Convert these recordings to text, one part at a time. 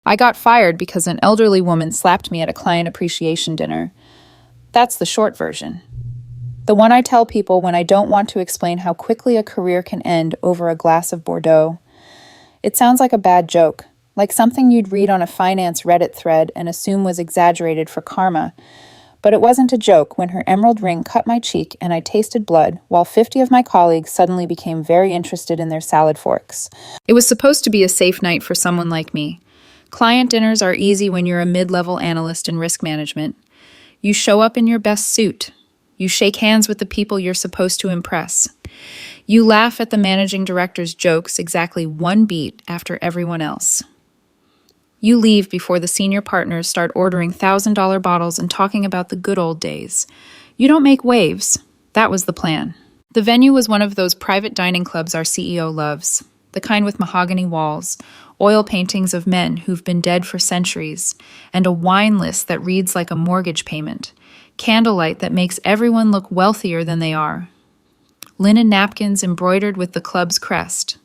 I got fired because an elderly woman slapped me at a client appreciation dinner. That's the short version. The one I tell people when I don't want to explain how quickly a career can end over a glass of Bordeaux. It sounds like a bad joke, like something you'd read on a finance Reddit thread and assume was exaggerated for karma. But it wasn't a joke when her emerald ring cut my cheek and I tasted blood, while 50 of my colleagues suddenly became very interested in their salad forks. It was supposed to be a safe night for someone like me. Client dinners are easy when you're a mid-level analyst in risk management. You show up in your best suit. You shake hands with the people you're supposed to impress. You laugh at the managing director's jokes exactly one beat after everyone else. You leave before the senior partners start ordering $1,000 bottles and talking about the good old days. You don't make waves. That was the plan. The venue was one of those private dining clubs our CEO loves, the kind with mahogany walls, oil paintings of men who've been dead for centuries, and a wine list that reads like a mortgage payment, candlelight that makes everyone look wealthier than they are, linen napkins embroidered with the club's crest,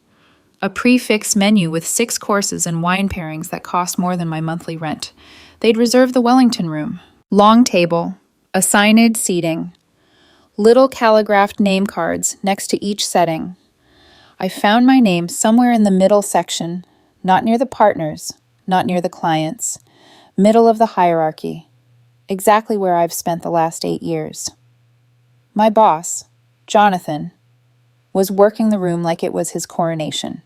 a prix-fixe menu with 6 courses and wine pairings that cost more than my monthly rent. They'd reserve the Wellington room. Long table, assigned seating, little calligraphed name cards next to each setting. I found my name somewhere in the middle section, not near the partners, not near the clients, middle of the hierarchy, exactly where I've spent the last 8 years. My boss, Jonathan, was working the room like it was his coronation.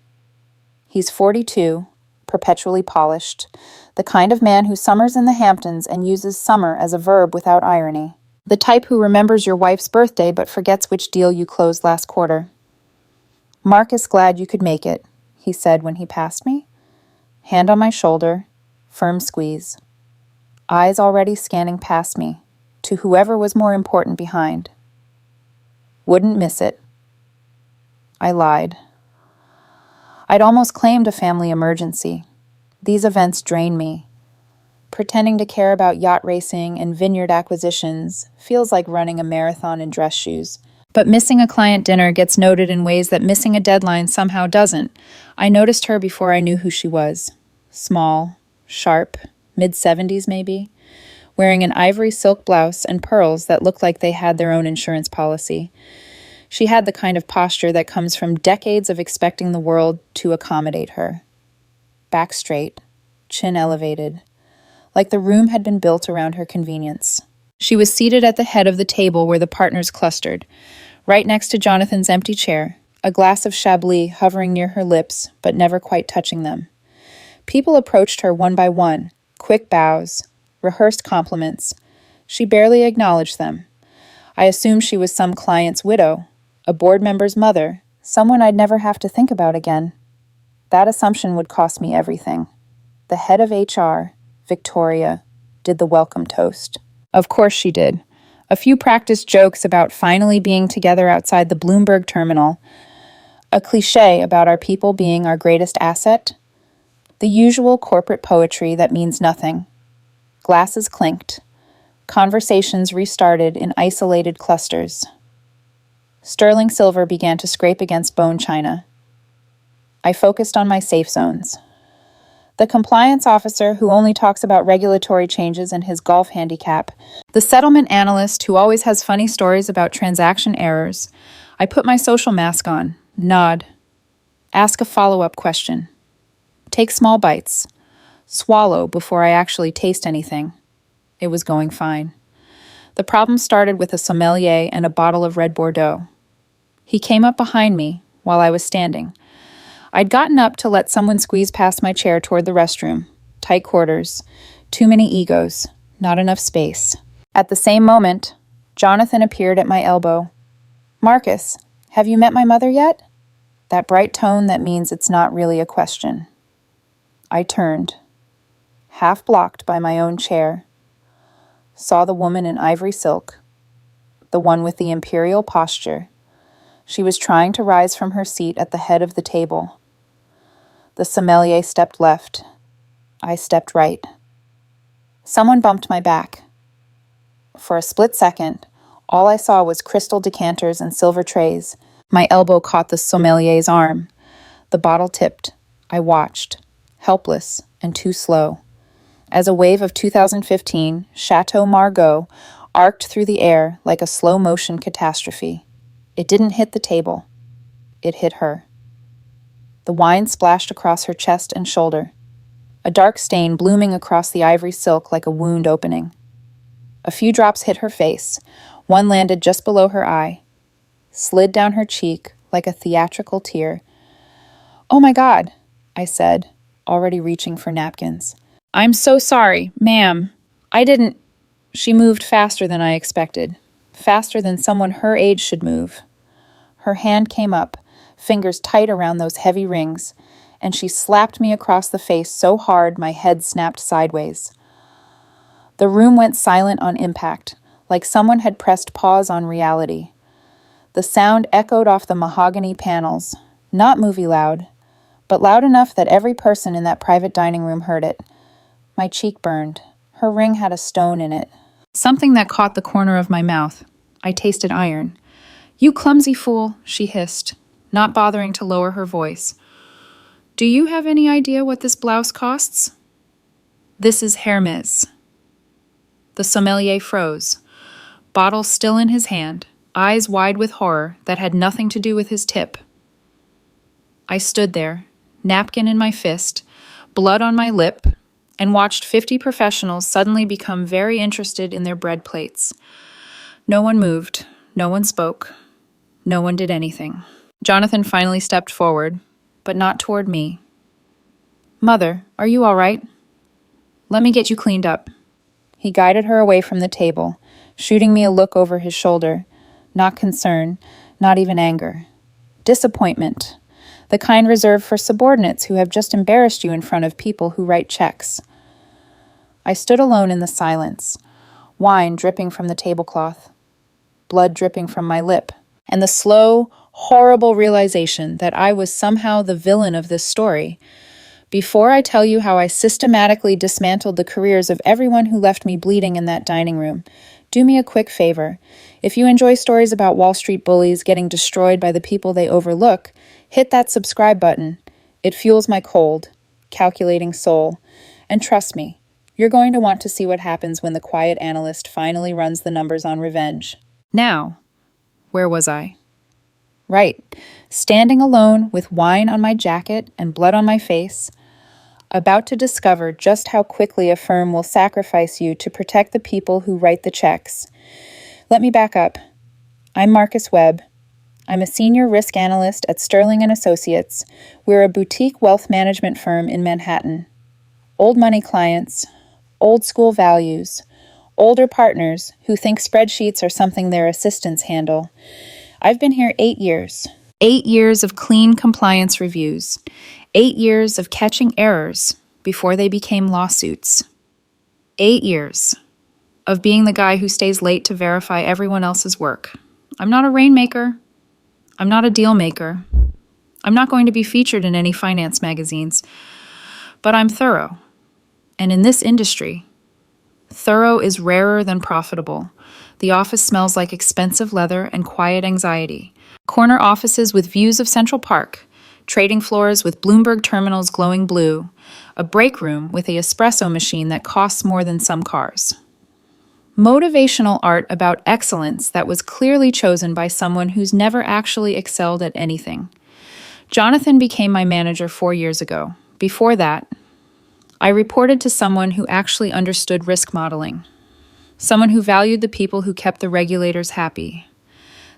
He's 42, perpetually polished, the kind of man who summers in the Hamptons and uses summer as a verb without irony. The type who remembers your wife's birthday but forgets which deal you closed last quarter. "Marcus, glad you could make it," he said when he passed me. Hand on my shoulder, firm squeeze. Eyes already scanning past me, to whoever was more important behind. Wouldn't miss it. I lied. I'd almost claimed a family emergency. These events drain me. Pretending to care about yacht racing and vineyard acquisitions feels like running a marathon in dress shoes. But missing a client dinner gets noted in ways that missing a deadline somehow doesn't. I noticed her before I knew who she was. Small, sharp, mid-70s maybe, wearing an ivory silk blouse and pearls that looked like they had their own insurance policy. She had the kind of posture that comes from decades of expecting the world to accommodate her. Back straight, chin elevated, like the room had been built around her convenience. She was seated at the head of the table where the partners clustered, right next to Jonathan's empty chair, a glass of Chablis hovering near her lips but never quite touching them. People approached her one by one, quick bows, rehearsed compliments. She barely acknowledged them. I assumed she was some client's widow, a board member's mother, someone I'd never have to think about again. That assumption would cost me everything. The head of HR, Victoria, did the welcome toast. Of course she did. A few practiced jokes about finally being together outside the Bloomberg terminal. A cliché about our people being our greatest asset. The usual corporate poetry that means nothing. Glasses clinked. Conversations restarted in isolated clusters. Sterling silver began to scrape against bone china. I focused on my safe zones. The compliance officer who only talks about regulatory changes and his golf handicap. The settlement analyst who always has funny stories about transaction errors. I put my social mask on, nod, ask a follow-up question. Take small bites. Swallow before I actually taste anything. It was going fine. The problem started with a sommelier and a bottle of red Bordeaux. He came up behind me while I was standing. I'd gotten up to let someone squeeze past my chair toward the restroom. Tight quarters. Too many egos. Not enough space. At the same moment, Jonathan appeared at my elbow. "Marcus, have you met my mother yet?" That bright tone that means it's not really a question. I turned, half blocked by my own chair. Saw the woman in ivory silk, the one with the imperial posture. She was trying to rise from her seat at the head of the table. The sommelier stepped left. I stepped right. Someone bumped my back. For a split second, all I saw was crystal decanters and silver trays. My elbow caught the sommelier's arm. The bottle tipped. I watched, helpless and too slow. As a wave of 2015 Chateau Margaux arced through the air like a slow-motion catastrophe. It didn't hit the table. It hit her. The wine splashed across her chest and shoulder, a dark stain blooming across the ivory silk like a wound opening. A few drops hit her face. One landed just below her eye, slid down her cheek like a theatrical tear. "Oh my God," I said, already reaching for napkins. "I'm so sorry, ma'am. I didn't—" She moved faster than I expected, faster than someone her age should move. Her hand came up, fingers tight around those heavy rings, and she slapped me across the face so hard my head snapped sideways. The room went silent on impact, like someone had pressed pause on reality. The sound echoed off the mahogany panels, not movie loud, but loud enough that every person in that private dining room heard it. My cheek burned. Her ring had a stone in it. Something that caught the corner of my mouth. I tasted iron. "You clumsy fool," she hissed, not bothering to lower her voice. "Do you have any idea what this blouse costs?" "This is Hermes." The sommelier froze, bottle still in his hand, eyes wide with horror that had nothing to do with his tip. I stood there, napkin in my fist, blood on my lip, and watched 50 professionals suddenly become very interested in their bread plates. No one moved, no one spoke, no one did anything. Jonathan finally stepped forward, but not toward me. "Mother, are you all right? Let me get you cleaned up." He guided her away from the table, shooting me a look over his shoulder. Not concern, not even anger. Disappointment. The kind reserved for subordinates who have just embarrassed you in front of people who write checks. I stood alone in the silence, wine dripping from the tablecloth, blood dripping from my lip, and the slow, horrible realization that I was somehow the villain of this story. Before I tell you how I systematically dismantled the careers of everyone who left me bleeding in that dining room, do me a quick favor. If you enjoy stories about Wall Street bullies getting destroyed by the people they overlook, hit that subscribe button. It fuels my cold, calculating soul. And trust me, you're going to want to see what happens when the quiet analyst finally runs the numbers on revenge. Now, where was I? Right, standing alone with wine on my jacket and blood on my face, about to discover just how quickly a firm will sacrifice you to protect the people who write the checks. Let me back up. I'm Marcus Webb. I'm a senior risk analyst at Sterling & Associates. We're a boutique wealth management firm in Manhattan. Old money clients, old school values, older partners who think spreadsheets are something their assistants handle. I've been here 8 years. 8 years of clean compliance reviews. 8 years of catching errors before they became lawsuits. 8 years of being the guy who stays late to verify everyone else's work. I'm not a rainmaker. I'm not a deal maker. I'm not going to be featured in any finance magazines. But I'm thorough. And in this industry, thorough is rarer than profitable. The office smells like expensive leather and quiet anxiety. Corner offices with views of Central Park, trading floors with Bloomberg terminals glowing blue, a break room with an espresso machine that costs more than some cars. Motivational art about excellence that was clearly chosen by someone who's never actually excelled at anything. Jonathan became my manager 4 years ago. Before that, I reported to someone who actually understood risk modeling, someone who valued the people who kept the regulators happy.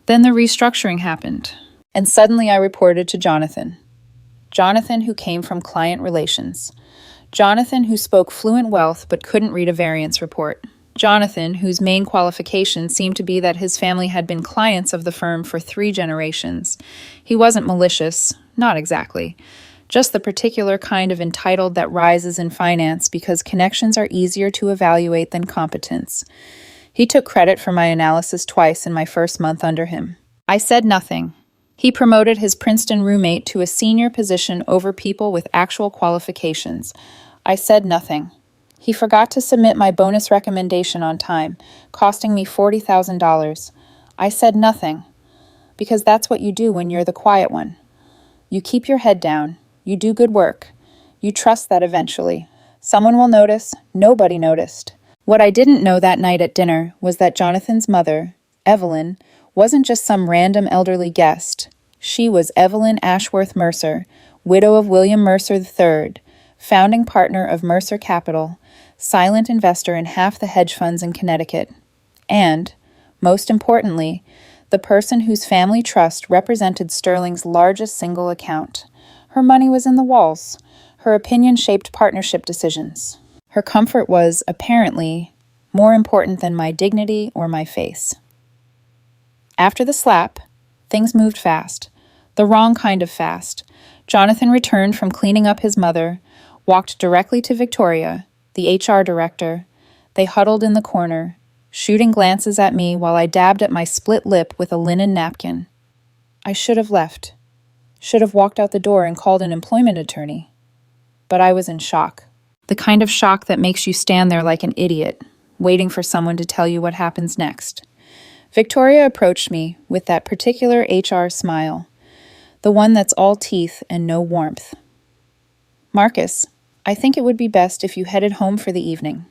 Then the restructuring happened, and suddenly I reported to Jonathan. Jonathan who came from client relations. Jonathan who spoke fluent wealth but couldn't read a variance report. Jonathan whose main qualification seemed to be that his family had been clients of the firm for 3 generations. He wasn't malicious, not exactly. Just the particular kind of entitled that rises in finance because connections are easier to evaluate than competence. He took credit for my analysis twice in my first month under him. I said nothing. He promoted his Princeton roommate to a senior position over people with actual qualifications. I said nothing. He forgot to submit my bonus recommendation on time, costing me $40,000. I said nothing, because that's what you do when you're the quiet one. You keep your head down. You do good work. You trust that eventually. Someone will notice. Nobody noticed. What I didn't know that night at dinner was that Jonathan's mother, Evelyn, wasn't just some random elderly guest. She was Evelyn Ashworth Mercer, widow of William Mercer III, founding partner of Mercer Capital, silent investor in half the hedge funds in Connecticut, and, most importantly, the person whose family trust represented Sterling's largest single account. Her money was in the walls. Her opinion shaped partnership decisions. Her comfort was, apparently, more important than my dignity or my face. After the slap, things moved fast. The wrong kind of fast. Jonathan returned from cleaning up his mother, walked directly to Victoria, the HR director. They huddled in the corner, shooting glances at me while I dabbed at my split lip with a linen napkin. I should have left. Should have walked out the door and called an employment attorney. But I was in shock. The kind of shock that makes you stand there like an idiot, waiting for someone to tell you what happens next. Victoria approached me with that particular HR smile, the one that's all teeth and no warmth. Marcus, I think it would be best if you headed home for the evening.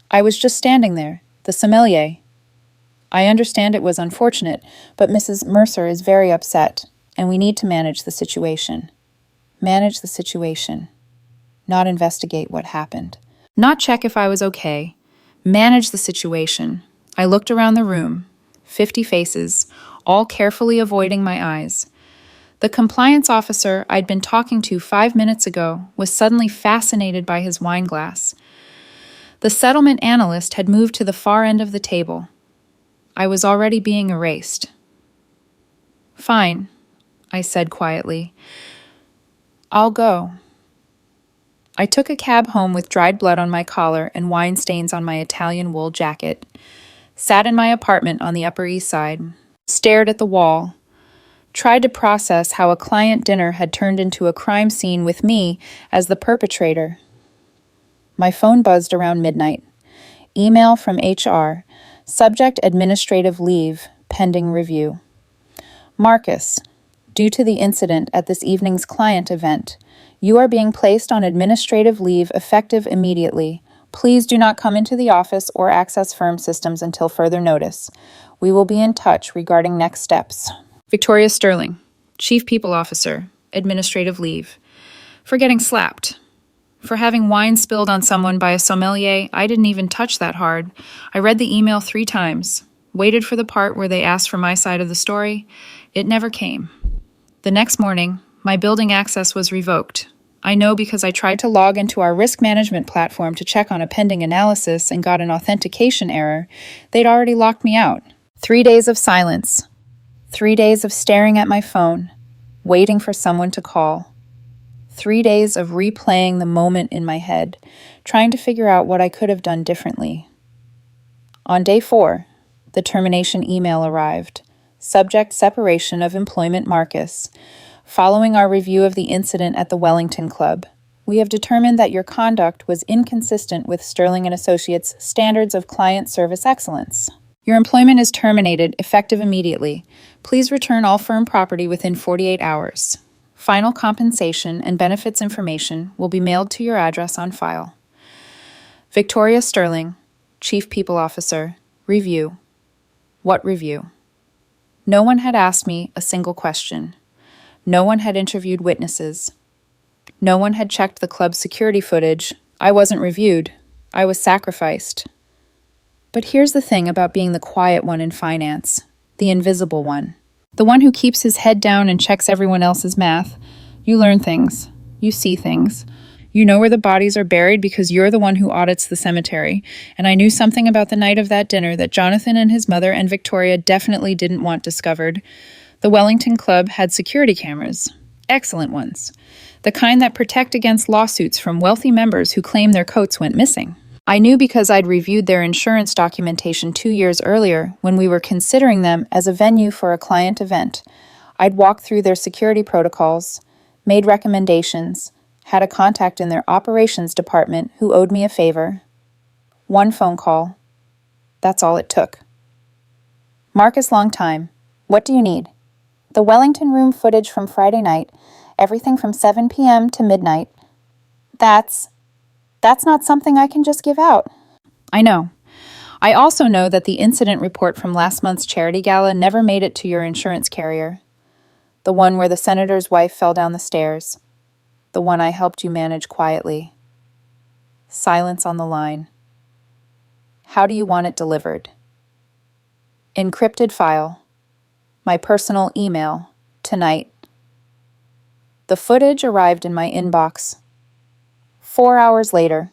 I was just standing there, the sommelier. I understand it was unfortunate, but Mrs. Mercer is very upset, and we need to manage the situation. Manage the situation. Not investigate what happened. Not check if I was okay. Manage the situation. I looked around the room. 50 faces, all carefully avoiding my eyes. The compliance officer I'd been talking to 5 minutes ago was suddenly fascinated by his wine glass. The settlement analyst had moved to the far end of the table. I was already being erased. Fine, I said quietly. I'll go. I took a cab home with dried blood on my collar and wine stains on my Italian wool jacket, sat in my apartment on the Upper East Side, stared at the wall, tried to process how a client dinner had turned into a crime scene with me as the perpetrator. My phone buzzed around midnight. Email from HR. Subject administrative leave, pending review. Marcus, due to the incident at this evening's client event, you are being placed on administrative leave effective immediately. Please do not come into the office or access firm systems until further notice. We will be in touch regarding next steps. Victoria Sterling, Chief People Officer, administrative leave. For getting slapped. For having wine spilled on someone by a sommelier, I didn't even touch that hard. I read the email 3 times, waited for the part where they asked for my side of the story. It never came. The next morning, my building access was revoked. I know because I tried to log into our risk management platform to check on a pending analysis and got an authentication error. They'd already locked me out. 3 days of silence. 3 days of staring at my phone, waiting for someone to call. 3 days of replaying the moment in my head, trying to figure out what I could have done differently. On day 4, the termination email arrived. Subject separation of employment Marcus. Following our review of the incident at the Wellington Club, we have determined that your conduct was inconsistent with Sterling & Associates' standards of client service excellence. Your employment is terminated, effective immediately. Please return all firm property within 48 hours. Final compensation and benefits information will be mailed to your address on file. Victoria Sterling, Chief People Officer, Review. What review? No one had asked me a single question. No one had interviewed witnesses. No one had checked the club's security footage. I wasn't reviewed. I was sacrificed. But here's the thing about being the quiet one in finance, the invisible one. The one who keeps his head down and checks everyone else's math. You learn things. You see things. You know where the bodies are buried because you're the one who audits the cemetery. And I knew something about the night of that dinner that Jonathan and his mother and Victoria definitely didn't want discovered. The Wellington Club had security cameras. Excellent ones. The kind that protect against lawsuits from wealthy members who claim their coats went missing. I knew because I'd reviewed their insurance documentation 2 years earlier when we were considering them as a venue for a client event. I'd walked through their security protocols, made recommendations, had a contact in their operations department who owed me a favor. 1 phone call. That's all it took. Marcus Longtime, what do you need? The Wellington room footage from Friday night, everything from 7 p.m. to midnight. That's not something I can just give out. I know. I also know that the incident report from last month's charity gala never made it to your insurance carrier. The one where the senator's wife fell down the stairs. The one I helped you manage quietly. Silence on the line. How do you want it delivered? Encrypted file. My personal email. Tonight. The footage arrived in my inbox. 4 hours later.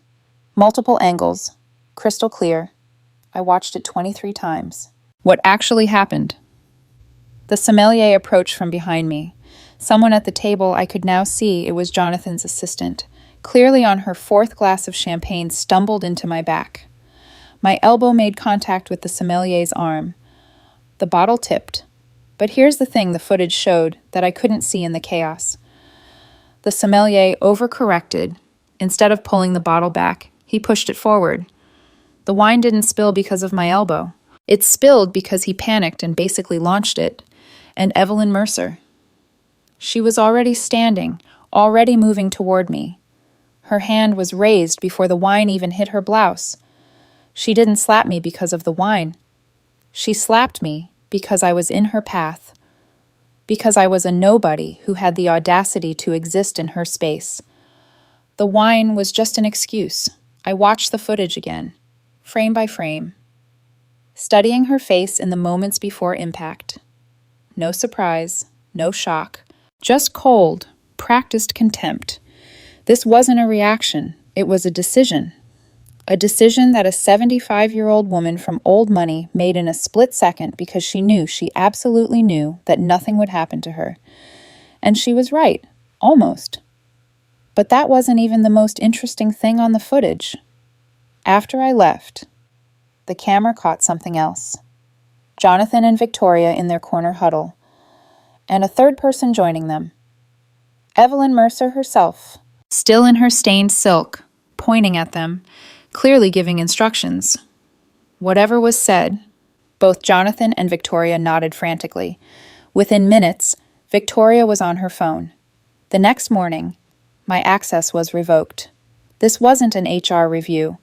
Multiple angles. Crystal clear. I watched it 23 times. What actually happened? The sommelier approached from behind me. Someone at the table I could now see it was Jonathan's assistant. Clearly on her fourth glass of champagne stumbled into my back. My elbow made contact with the sommelier's arm. The bottle tipped. But here's the thing the footage showed that I couldn't see in the chaos. The sommelier overcorrected. Instead of pulling the bottle back, he pushed it forward. The wine didn't spill because of my elbow. It spilled because he panicked and basically launched it. And Evelyn Mercer. She was already standing, already moving toward me. Her hand was raised before the wine even hit her blouse. She didn't slap me because of the wine. She slapped me because I was in her path. Because I was a nobody who had the audacity to exist in her space. The wine was just an excuse. I watched the footage again, frame by frame, studying her face in the moments before impact. No surprise, no shock, just cold, practiced contempt. This wasn't a reaction, it was a decision. A decision that a 75-year-old woman from old money made in a split second because she absolutely knew that nothing would happen to her. And she was right, almost. But that wasn't even the most interesting thing on the footage. After I left, the camera caught something else. Jonathan and Victoria in their corner huddle, and a third person joining them. Evelyn Mercer herself, still in her stained silk, pointing at them, clearly giving instructions. Whatever was said, both Jonathan and Victoria nodded frantically. Within minutes, Victoria was on her phone. The next morning, my access was revoked. This wasn't an HR review.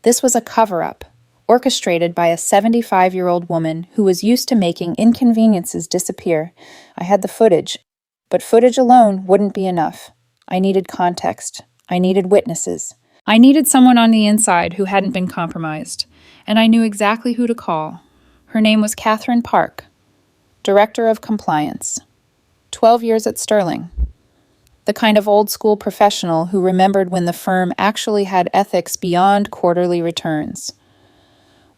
This was a cover-up, orchestrated by a 75-year-old woman who was used to making inconveniences disappear. I had the footage, but footage alone wouldn't be enough. I needed context. I needed witnesses. I needed someone on the inside who hadn't been compromised, and I knew exactly who to call. Her name was Catherine Park, Director of Compliance. 12 years at Sterling. The kind of old-school professional who remembered when the firm actually had ethics beyond quarterly returns.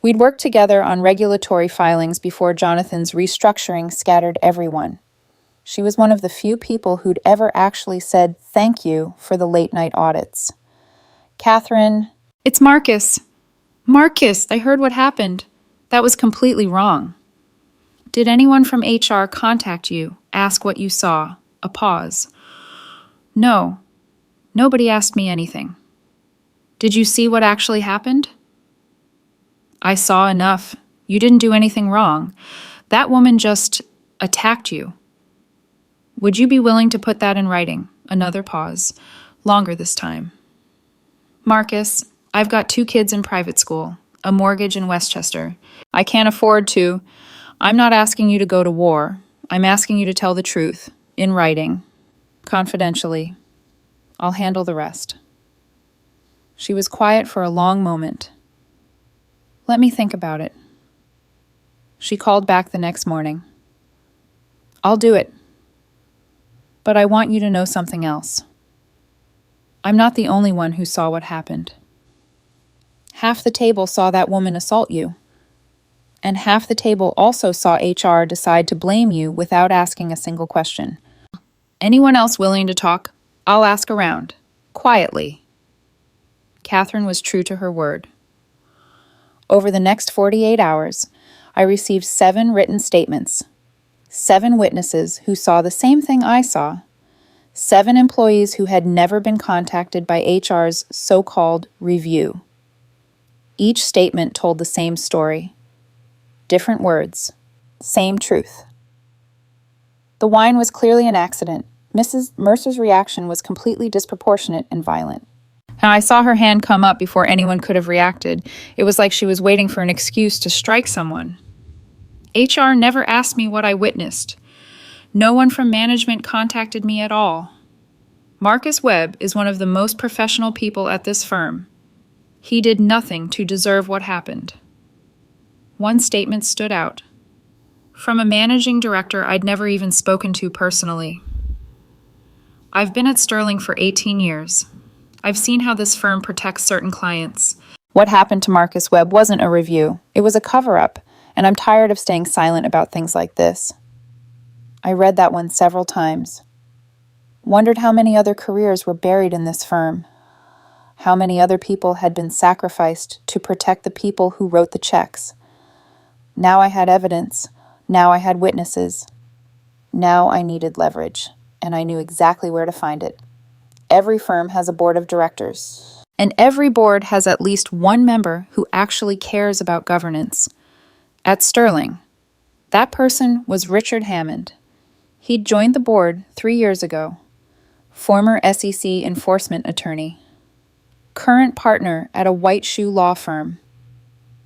We'd worked together on regulatory filings before Jonathan's restructuring scattered everyone. She was one of the few people who'd ever actually said thank you for the late-night audits. Catherine... It's Marcus. Marcus, I heard what happened. That was completely wrong. Did anyone from HR contact you, ask what you saw? A pause. No. Nobody asked me anything. Did you see what actually happened? I saw enough. You didn't do anything wrong. That woman just attacked you. Would you be willing to put that in writing? Another pause. Longer this time. Marcus, I've got 2 kids in private school, a mortgage in Westchester. I can't afford to. I'm not asking you to go to war. I'm asking you to tell the truth, in writing, confidentially. I'll handle the rest. She was quiet for a long moment. Let me think about it. She called back the next morning. I'll do it. But I want you to know something else. I'm not the only one who saw what happened. Half the table saw that woman assault you. And half the table also saw HR decide to blame you without asking a single question. Anyone else willing to talk? I'll ask around. Quietly. Catherine was true to her word. Over the next 48 hours, I received 7 written statements. 7 witnesses who saw the same thing I saw. 7 employees who had never been contacted by HR's so-called review. Each statement told the same story. Different words. Same truth. The wine was clearly an accident. Mrs. Mercer's reaction was completely disproportionate and violent. Now, I saw her hand come up before anyone could have reacted. It was like she was waiting for an excuse to strike someone. HR never asked me what I witnessed. No one from management contacted me at all. Marcus Webb is one of the most professional people at this firm. He did nothing to deserve what happened. One statement stood out. From a managing director I'd never even spoken to personally. I've been at Sterling for 18 years. I've seen how this firm protects certain clients. What happened to Marcus Webb wasn't a review. It was a cover-up, and I'm tired of staying silent about things like this. I read that one several times. Wondered how many other careers were buried in this firm. How many other people had been sacrificed to protect the people who wrote the checks. Now I had evidence. Now I had witnesses. Now I needed leverage, and I knew exactly where to find it. Every firm has a board of directors, and every board has at least one member who actually cares about governance. At Sterling, that person was Richard Hammond. He'd joined the board 3 years ago. Former SEC enforcement attorney. Current partner at a white shoe law firm.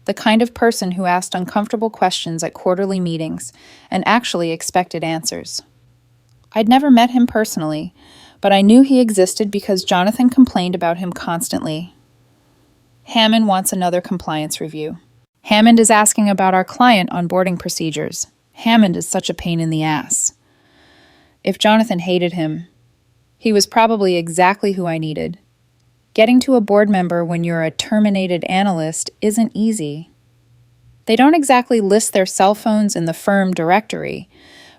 The kind of person who asked uncomfortable questions at quarterly meetings and actually expected answers. I'd never met him personally, but I knew he existed because Jonathan complained about him constantly. Hammond wants another compliance review. Hammond is asking about our client onboarding procedures. Hammond is such a pain in the ass. If Jonathan hated him, he was probably exactly who I needed. Getting to a board member when you're a terminated analyst isn't easy. They don't exactly list their cell phones in the firm directory,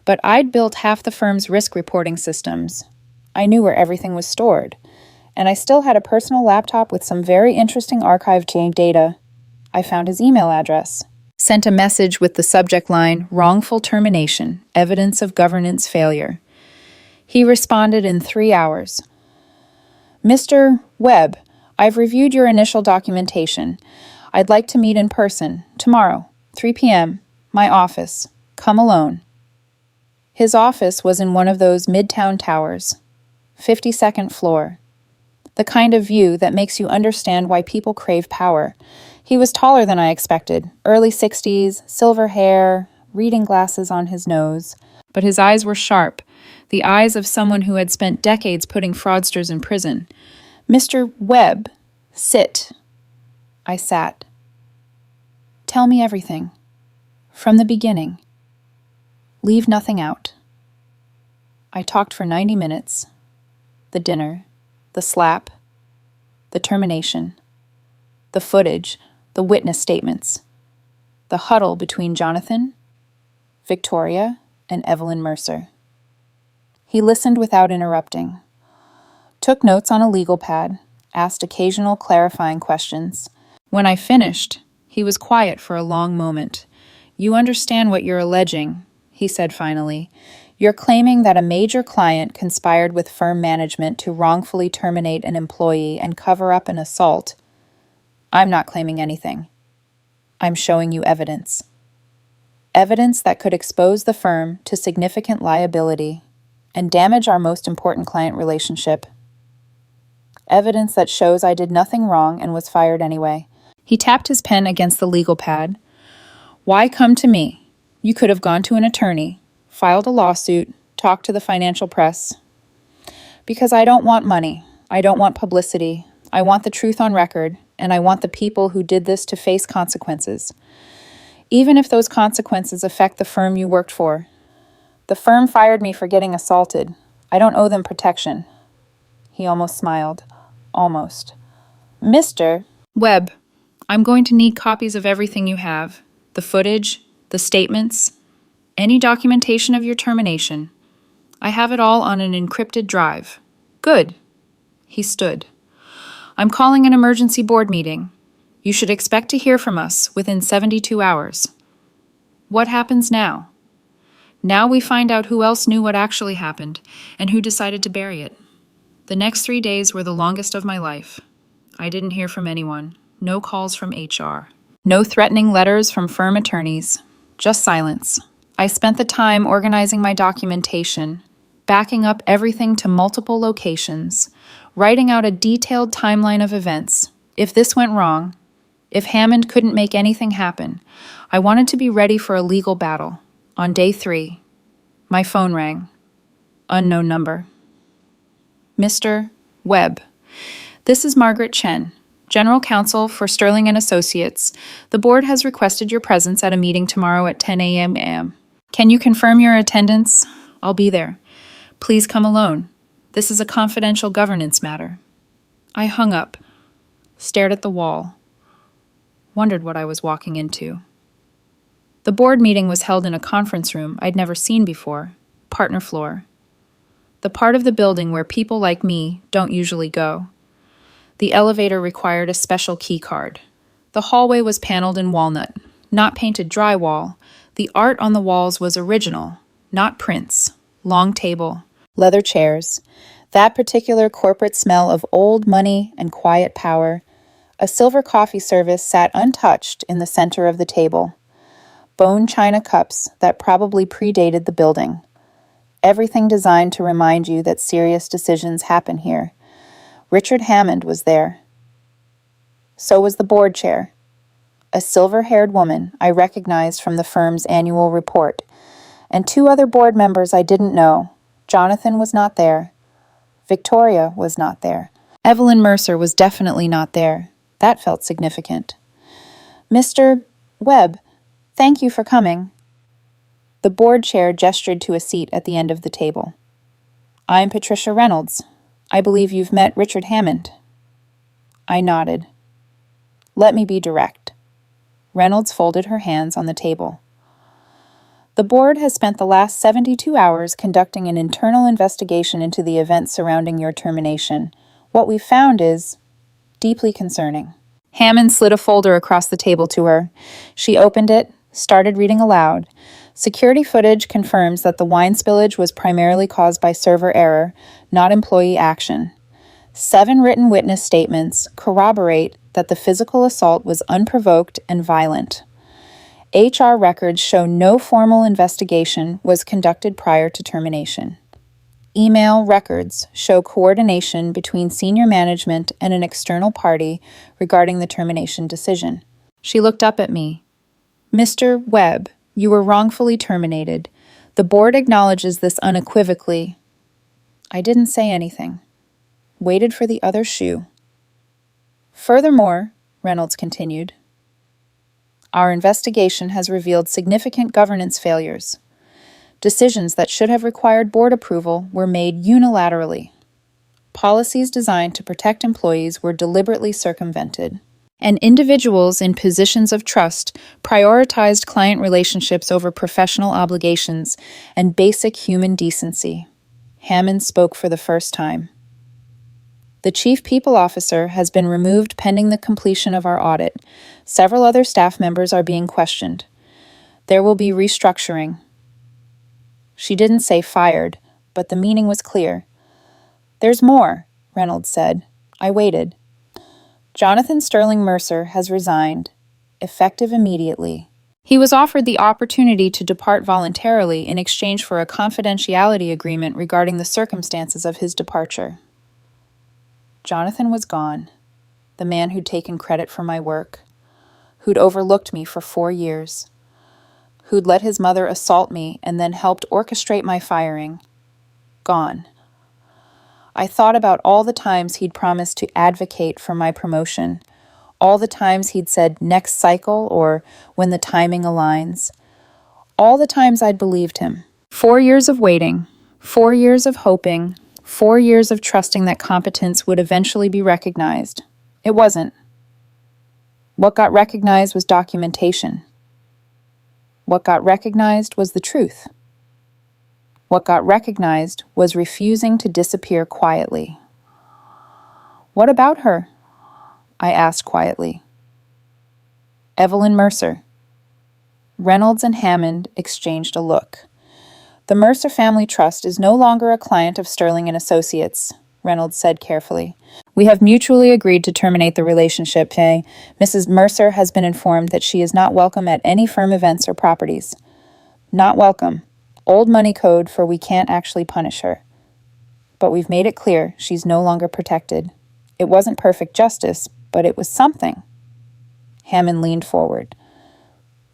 but I'd built half the firm's risk reporting systems. I knew where everything was stored, and I still had a personal laptop with some very interesting archived data. I found his email address. Sent a message with the subject line, "Wrongful termination, evidence of governance failure." He responded in 3 hours. Mr. Webb, I've reviewed your initial documentation. I'd like to meet in person, tomorrow, 3 p.m., my office. Come alone. His office was in one of those midtown towers, 52nd floor. The kind of view that makes you understand why people crave power. He was taller than I expected, early 60s, silver hair, reading glasses on his nose. But his eyes were sharp, the eyes of someone who had spent decades putting fraudsters in prison. Mr. Webb, sit. I sat. Tell me everything. From the beginning. Leave nothing out. I talked for 90 minutes. The dinner, the slap, the termination, the footage, the witness statements, the huddle between Jonathan, Victoria, and Evelyn Mercer. He listened without interrupting. Took notes on a legal pad, asked occasional clarifying questions. When I finished, he was quiet for a long moment. You understand what you're alleging, he said finally. You're claiming that a major client conspired with firm management to wrongfully terminate an employee and cover up an assault. I'm not claiming anything. I'm showing you evidence. Evidence that could expose the firm to significant liability and damage our most important client relationship. Evidence that shows I did nothing wrong and was fired anyway. He tapped his pen against the legal pad. Why come to me? You could have gone to an attorney, filed a lawsuit, talked to the financial press. Because I don't want money. I don't want publicity. I want the truth on record, and I want the people who did this to face consequences. Even if those consequences affect the firm you worked for. The firm fired me for getting assaulted. I don't owe them protection. He almost smiled. Almost. Mr. Webb, I'm going to need copies of everything you have. The footage, the statements, any documentation of your termination. I have it all on an encrypted drive. Good. He stood. I'm calling an emergency board meeting. You should expect to hear from us within 72 hours. What happens now? Now we find out who else knew what actually happened and who decided to bury it. The next 3 days were the longest of my life. I didn't hear from anyone. No calls from HR. No threatening letters from firm attorneys. Just silence. I spent the time organizing my documentation, backing up everything to multiple locations, writing out a detailed timeline of events. If this went wrong, if Hammond couldn't make anything happen, I wanted to be ready for a legal battle. On day 3, my phone rang. Unknown number. Mr. Webb. This is Margaret Chen, General Counsel for Sterling and Associates. The board has requested your presence at a meeting tomorrow at 10 a.m. Can you confirm your attendance? I'll be there. Please come alone. This is a confidential governance matter. I hung up, stared at the wall, wondered what I was walking into. The board meeting was held in a conference room I'd never seen before, partner floor. The part of the building where people like me don't usually go. The elevator required a special key card. The hallway was paneled in walnut, not painted drywall. The art on the walls was original, not prints. Long table, leather chairs, that particular corporate smell of old money and quiet power. A silver coffee service sat untouched in the center of the table. Bone china cups that probably predated the building. Everything designed to remind you that serious decisions happen here. Richard Hammond was there. So was the board chair. A silver-haired woman I recognized from the firm's annual report, and 2 other board members I didn't know. Jonathan was not there. Victoria was not there. Evelyn Mercer was definitely not there. That felt significant. Mr. Webb, thank you for coming. The board chair gestured to a seat at the end of the table. I'm Patricia Reynolds. I believe you've met Richard Hammond. I nodded. Let me be direct. Reynolds folded her hands on the table. The board has spent the last 72 hours conducting an internal investigation into the events surrounding your termination. What we've found is deeply concerning. Hammond slid a folder across the table to her. She opened it, started reading aloud. Security footage confirms that the wine spillage was primarily caused by server error, not employee action. 7 written witness statements corroborate that the physical assault was unprovoked and violent. HR records show no formal investigation was conducted prior to termination. Email records show coordination between senior management and an external party regarding the termination decision. She looked up at me. Mr. Webb, you were wrongfully terminated. The board acknowledges this unequivocally. I didn't say anything. Waited for the other shoe. Furthermore, Reynolds continued, our investigation has revealed significant governance failures. Decisions that should have required board approval were made unilaterally. Policies designed to protect employees were deliberately circumvented. And individuals in positions of trust prioritized client relationships over professional obligations and basic human decency. Hammond spoke for the first time. The Chief People Officer has been removed pending the completion of our audit. Several other staff members are being questioned. There will be restructuring. She didn't say fired, but the meaning was clear. There's more, Reynolds said. I waited. Jonathan Sterling Mercer has resigned, effective immediately. He was offered the opportunity to depart voluntarily in exchange for a confidentiality agreement regarding the circumstances of his departure. Jonathan was gone, the man who'd taken credit for my work, who'd overlooked me for 4 years, who'd let his mother assault me and then helped orchestrate my firing. Gone. I thought about all the times he'd promised to advocate for my promotion, all the times he'd said next cycle or when the timing aligns, all the times I'd believed him. 4 years of waiting, 4 years of hoping, 4 years of trusting that competence would eventually be recognized. It wasn't. What got recognized was documentation. What got recognized was the truth. What got recognized was refusing to disappear quietly. What about her? I asked quietly. Evelyn Mercer. Reynolds and Hammond exchanged a look. The Mercer Family Trust is no longer a client of Sterling and Associates, Reynolds said carefully. We have mutually agreed to terminate the relationship. Mrs. Mercer has been informed that she is not welcome at any firm events or properties. Not welcome. Old money code for we can't actually punish her. But we've made it clear she's no longer protected. It wasn't perfect justice, but it was something. Hammond leaned forward.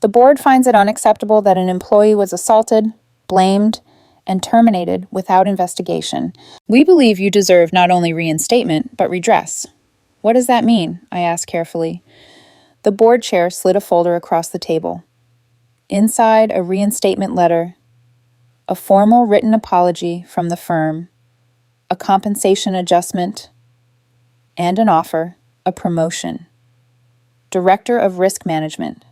The board finds it unacceptable that an employee was assaulted, blamed, and terminated without investigation. We believe you deserve not only reinstatement, but redress. What does that mean? I asked carefully. The board chair slid a folder across the table. Inside, a reinstatement letter, a formal written apology from the firm, a compensation adjustment, and an offer, a promotion. Director of Risk Management.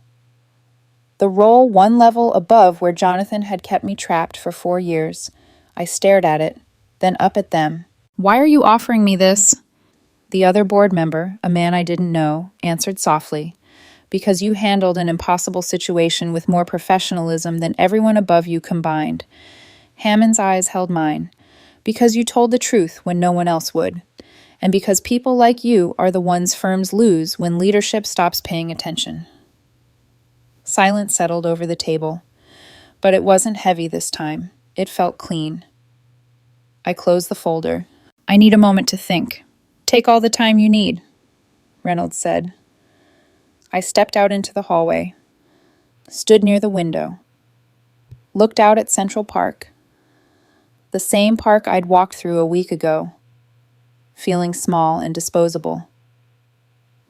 The role one level above where Jonathan had kept me trapped for 4 years. I stared at it, then up at them. Why are you offering me this? The other board member, a man I didn't know, answered softly. Because you handled an impossible situation with more professionalism than everyone above you combined. Hammond's eyes held mine. Because you told the truth when no one else would. And because people like you are the ones firms lose when leadership stops paying attention. Silence settled over the table. But it wasn't heavy this time. It felt clean. I closed the folder. I need a moment to think. Take all the time you need, Reynolds said. I stepped out into the hallway, stood near the window, looked out at Central Park, the same park I'd walked through a week ago, feeling small and disposable.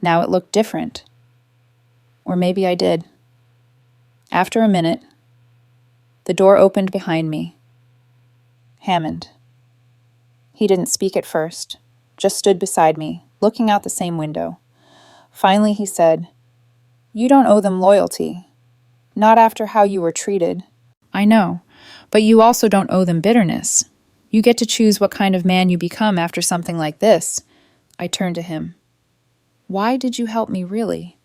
Now it looked different. Or maybe I did. After a minute, the door opened behind me. Hammond. He didn't speak at first, just stood beside me, looking out the same window. Finally he said, "You don't owe them loyalty. Not after how you were treated." I know, but you also don't owe them bitterness. You get to choose what kind of man you become after something like this. I turned to him. Why did you help me, really?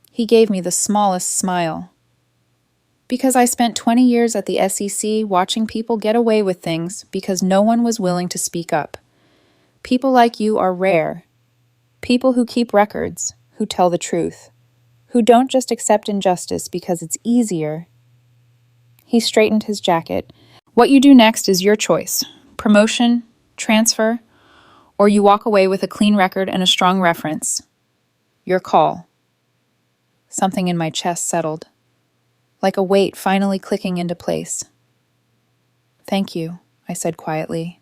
He gave me the smallest smile. Because I spent 20 years at the SEC watching people get away with things because no one was willing to speak up. People like you are rare. People who keep records, who tell the truth, who don't just accept injustice because it's easier. He straightened his jacket. What you do next is your choice. Promotion, transfer, or you walk away with a clean record and a strong reference. Your call. Something in my chest settled, like a weight finally clicking into place. Thank you, I said quietly.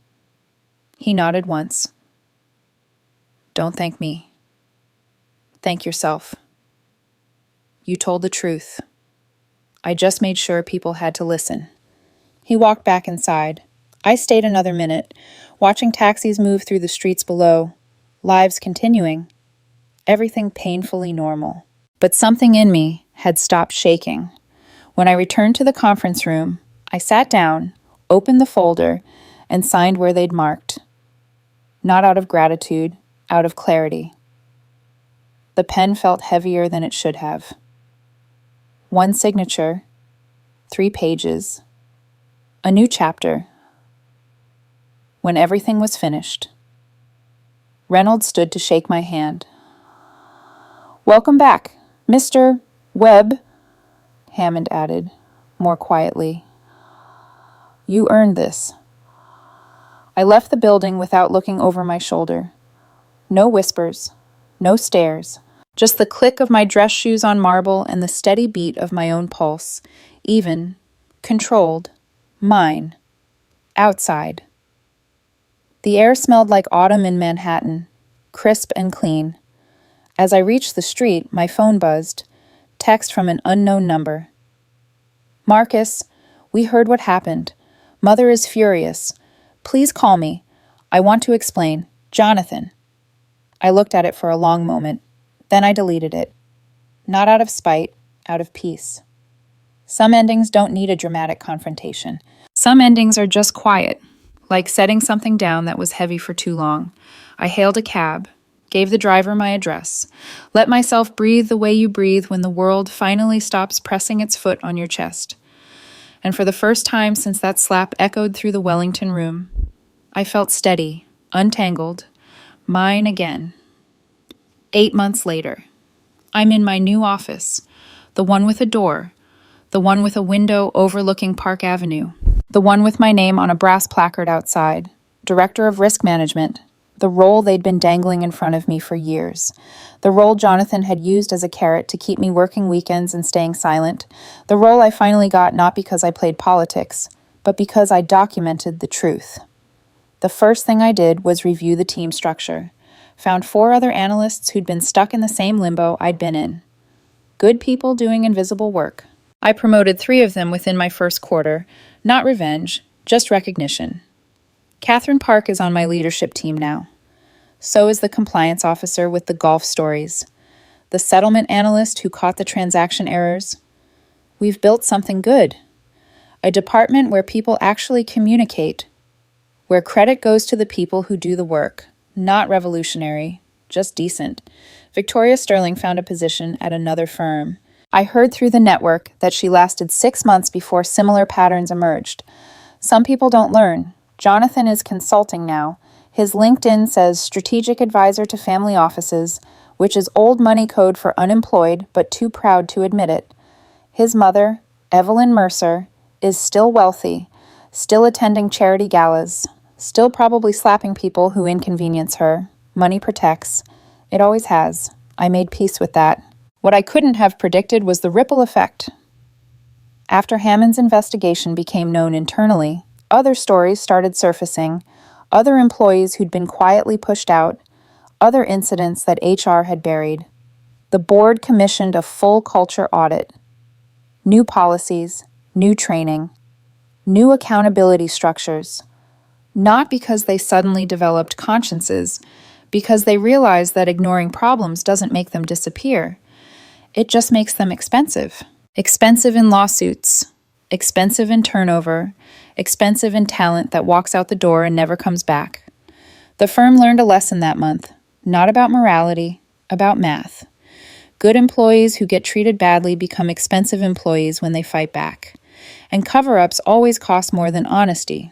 He nodded once. Don't thank me. Thank yourself. You told the truth. I just made sure people had to listen. He walked back inside. I stayed another minute, watching taxis move through the streets below, lives continuing, everything painfully normal. But something in me had stopped shaking. When I returned to the conference room, I sat down, opened the folder, and signed where they'd marked. Not out of gratitude, out of clarity. The pen felt heavier than it should have. One signature, 3 pages, a new chapter. When everything was finished, Reynolds stood to shake my hand. Welcome back, Mr. Webb, Hammond added, more quietly. You earned this. I left the building without looking over my shoulder. No whispers, no stares, just the click of my dress shoes on marble and the steady beat of my own pulse, even, controlled, mine, outside. The air smelled like autumn in Manhattan, crisp and clean. As I reached the street, my phone buzzed, text from an unknown number. Marcus, we heard what happened. Mother is furious. Please call me. I want to explain. Jonathan. I looked at it for a long moment. Then I deleted it. Not out of spite, out of peace. Some endings don't need a dramatic confrontation. Some endings are just quiet, like setting something down that was heavy for too long. I hailed a cab, gave the driver my address, let myself breathe the way you breathe when the world finally stops pressing its foot on your chest. And for the first time since that slap echoed through the Wellington room, I felt steady, untangled, mine again. 8 months later, I'm in my new office, the one with a door, the one with a window overlooking Park Avenue, the one with my name on a brass placard outside. Director of Risk Management, the role they'd been dangling in front of me for years. The role Jonathan had used as a carrot to keep me working weekends and staying silent. The role I finally got not because I played politics, but because I documented the truth. The first thing I did was review the team structure. Found 4 other analysts who'd been stuck in the same limbo I'd been in. Good people doing invisible work. I promoted 3 of them within my first quarter. Not revenge, just recognition. Catherine Park is on my leadership team now. So is the compliance officer with the golf stories. The settlement analyst who caught the transaction errors. We've built something good. A department where people actually communicate, where credit goes to the people who do the work. Not revolutionary, just decent. Victoria Sterling found a position at another firm. I heard through the network that she lasted 6 months before similar patterns emerged. Some people don't learn. Jonathan is consulting now. His LinkedIn says strategic advisor to family offices, which is old money code for unemployed but too proud to admit it. His mother, Evelyn Mercer, is still wealthy, still attending charity galas, still probably slapping people who inconvenience her. Money protects. It always has. I made peace with that. What I couldn't have predicted was the ripple effect. After Hammond's investigation became known internally, other stories started surfacing, other employees who'd been quietly pushed out, other incidents that HR had buried. The board commissioned a full culture audit. New policies, new training, new accountability structures. Not because they suddenly developed consciences, because they realized that ignoring problems doesn't make them disappear. It just makes them expensive. Expensive in lawsuits, expensive in turnover, expensive in talent that walks out the door and never comes back. The firm learned a lesson that month, not about morality, about math. Good employees who get treated badly become expensive employees when they fight back. And cover-ups always cost more than honesty.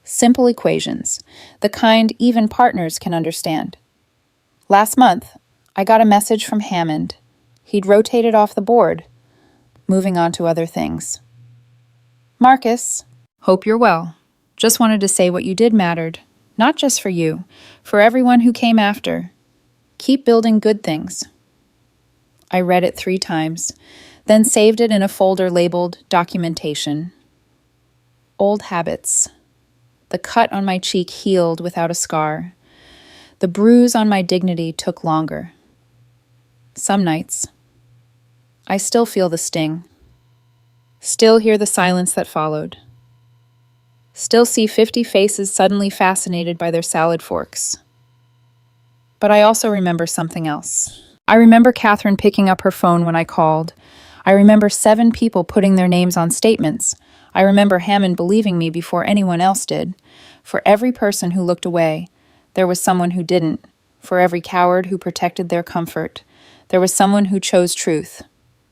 Simple equations, the kind even partners can understand. Last month, I got a message from Hammond. He'd rotated off the board, moving on to other things. Marcus, hope you're well. Just wanted to say what you did mattered, not just for you, for everyone who came after. Keep building good things. I read it 3 times, then saved it in a folder labeled Documentation. Old habits. The cut on my cheek healed without a scar. The bruise on my dignity took longer. Some nights, I still feel the sting. Still hear the silence that followed. Still see 50 faces suddenly fascinated by their salad forks. But I also remember something else. I remember Catherine picking up her phone when I called. I remember 7 people putting their names on statements. I remember Hammond believing me before anyone else did. For every person who looked away, there was someone who didn't. For every coward who protected their comfort, there was someone who chose truth.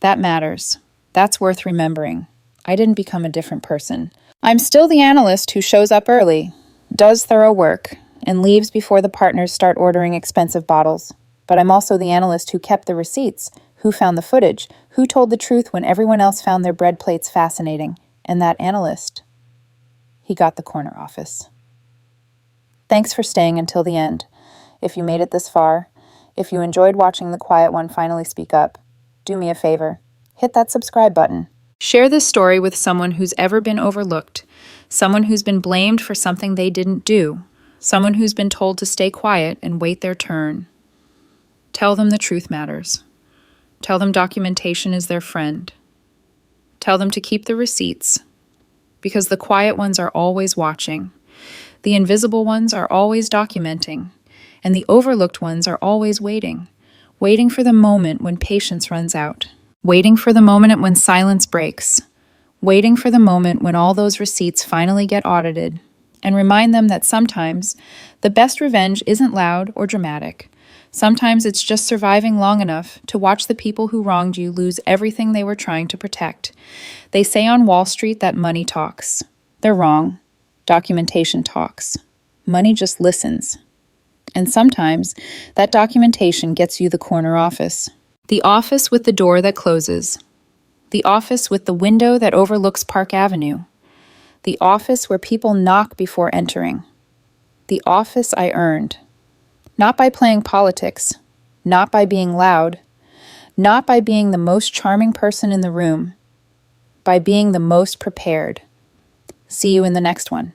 That matters. That's worth remembering. I didn't become a different person. I'm still the analyst who shows up early, does thorough work, and leaves before the partners start ordering expensive bottles. But I'm also the analyst who kept the receipts, who found the footage, who told the truth when everyone else found their bread plates fascinating. And that analyst, he got the corner office. Thanks for staying until the end. If you made it this far, if you enjoyed watching the quiet one finally speak up, do me a favor. Hit that subscribe button. Share this story with someone who's ever been overlooked, someone who's been blamed for something they didn't do, someone who's been told to stay quiet and wait their turn. Tell them the truth matters. Tell them documentation is their friend. Tell them to keep the receipts, because the quiet ones are always watching. The invisible ones are always documenting, and the overlooked ones are always waiting for the moment when patience runs out, waiting for the moment when silence breaks, waiting for the moment when all those receipts finally get audited, and remind them that sometimes the best revenge isn't loud or dramatic. Sometimes it's just surviving long enough to watch the people who wronged you lose everything they were trying to protect. They say on Wall Street that money talks. They're wrong. Documentation talks. Money just listens. And sometimes that documentation gets you the corner office. The office with the door that closes. The office with the window that overlooks Park Avenue. The office where people knock before entering. the office I earned. Not by playing politics, not by being loud, not by being the most charming person in the room, by being the most prepared. See you in the next one.